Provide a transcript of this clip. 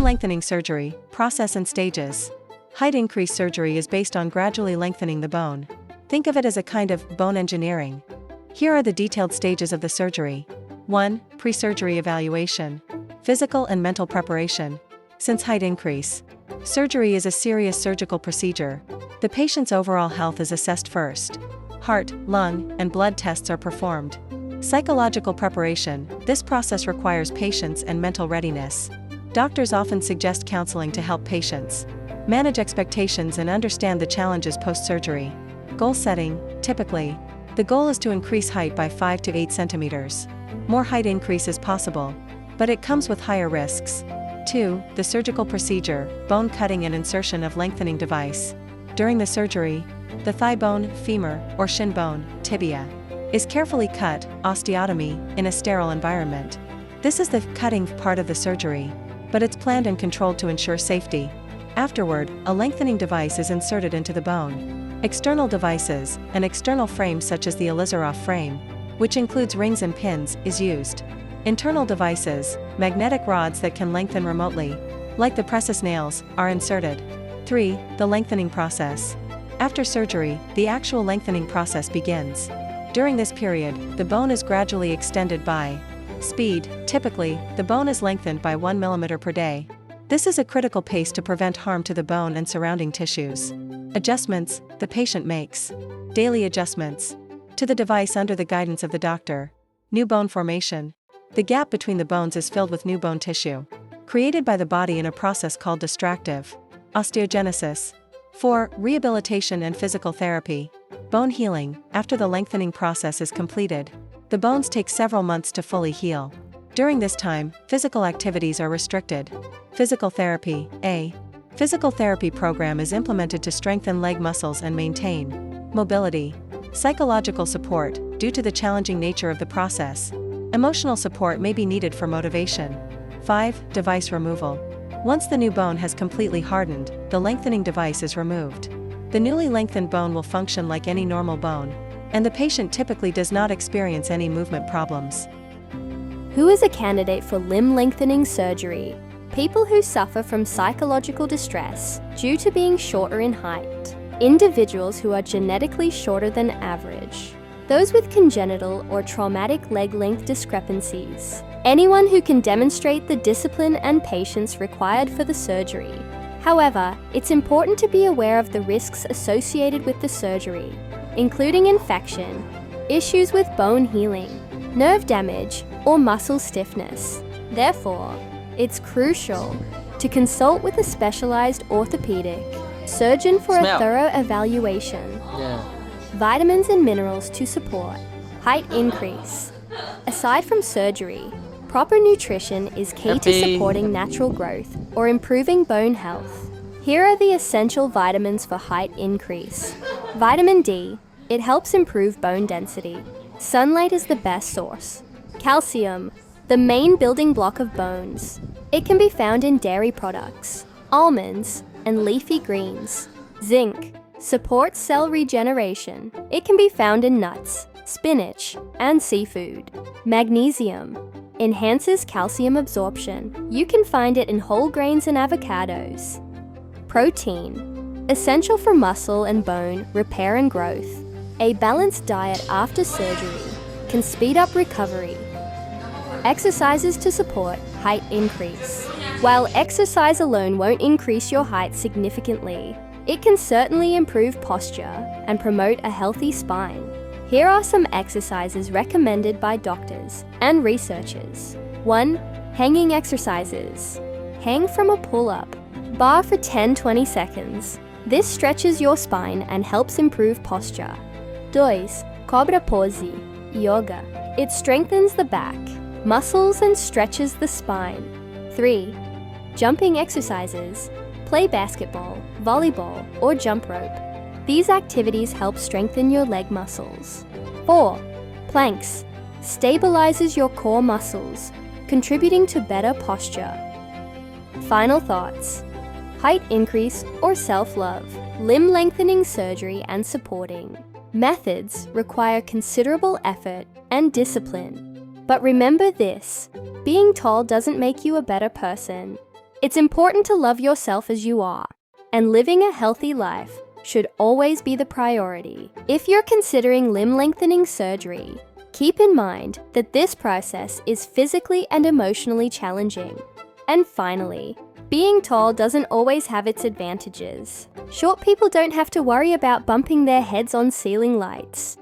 lengthening surgery, process and stages. Height increase surgery is based on gradually lengthening the bone. Think of it as a kind of bone engineering. Here are the detailed stages of the surgery. 1. Pre-surgery evaluation. Physical and mental preparation. Since height increase, surgery is a serious surgical procedure. The patient's overall health is assessed first. Heart, lung, and blood tests are performed. Psychological preparation. This process requires patience and mental readiness. Doctors often suggest counseling to help patients manage expectations and understand the challenges post-surgery. Goal setting. Typically, the goal is to increase height by 5 to 8 centimeters. More height increase is possible, but it comes with higher risks. 2. The surgical procedure, bone cutting and insertion of lengthening device. During the surgery, the thigh bone, femur, or shin bone, tibia, is carefully cut, osteotomy, in a sterile environment. This is the cutting part of the surgery, but it's planned and controlled to ensure safety. Afterward, a lengthening device is inserted into the bone. External devices, an external frame such as the Elizarov frame, which includes rings and pins, is used. Internal devices, magnetic rods that can lengthen remotely, like the pressus nails, are inserted. 3. The lengthening process. After surgery, the actual lengthening process begins. During this period, the bone is gradually extended by speed. Typically, the bone is lengthened by 1 mm per day. This is a critical pace to prevent harm to the bone and surrounding tissues. Adjustments the patient makes. Daily adjustments to the device under the guidance of the doctor. New bone formation. The gap between the bones is filled with new bone tissue, created by the body in a process called distractive osteogenesis. 4. Rehabilitation and physical therapy. Bone healing. After the lengthening process is completed, the bones take several months to fully heal. During this time, physical activities are restricted. Physical therapy. A physical therapy program is implemented to strengthen leg muscles and maintain mobility. Psychological support. Due to the challenging nature of the process, emotional support may be needed for motivation. 5. Device removal. Once the new bone has completely hardened, the lengthening device is removed. The newly lengthened bone will function like any normal bone, and the patient typically does not experience any movement problems. Who is a candidate for limb lengthening surgery? People who suffer from psychological distress due to being shorter in height. Individuals who are genetically shorter than average. Those with congenital or traumatic leg length discrepancies. Anyone who can demonstrate the discipline and patience required for the surgery. However, it's important to be aware of the risks associated with the surgery, including infection, issues with bone healing, nerve damage, or muscle stiffness. Therefore, it's crucial to consult with a specialized orthopedic surgeon for a thorough evaluation. Vitamins and minerals to support height increase. Aside from surgery, proper nutrition is key to supporting natural growth or improving bone health. Here are the essential vitamins for height increase. Vitamin D. It helps improve bone density. Sunlight is the best source. Calcium. The main building block of bones. It can be found in dairy products, almonds, and leafy greens. Zinc. Supports cell regeneration. It can be found in nuts, spinach, and seafood. Magnesium. Enhances calcium absorption. You can find it in whole grains and avocados. Protein. Essential for muscle and bone repair and growth. A balanced diet after surgery can speed up recovery. Exercises to support height increase. While exercise alone won't increase your height significantly, it can certainly improve posture and promote a healthy spine. Here are some exercises recommended by doctors and researchers. 1. Hanging exercises. Hang from a pull-up bar for 10-20 seconds. This stretches your spine and helps improve posture. 2. Cobra pose. Yoga. It strengthens the back, muscles and stretches the spine. 3. Jumping exercises. Play basketball, volleyball, or jump rope. These activities help strengthen your leg muscles. 4. Planks. Stabilizes your core muscles, contributing to better posture. Final thoughts. Height increase or self-love. Limb lengthening surgery and supporting methods require considerable effort and discipline. But remember this, being tall doesn't make you a better person. It's important to love yourself as you are, and living a healthy life should always be the priority. If you're considering limb lengthening surgery, keep in mind that this process is physically and emotionally challenging. And finally, being tall doesn't always have its advantages. Short people don't have to worry about bumping their heads on ceiling lights.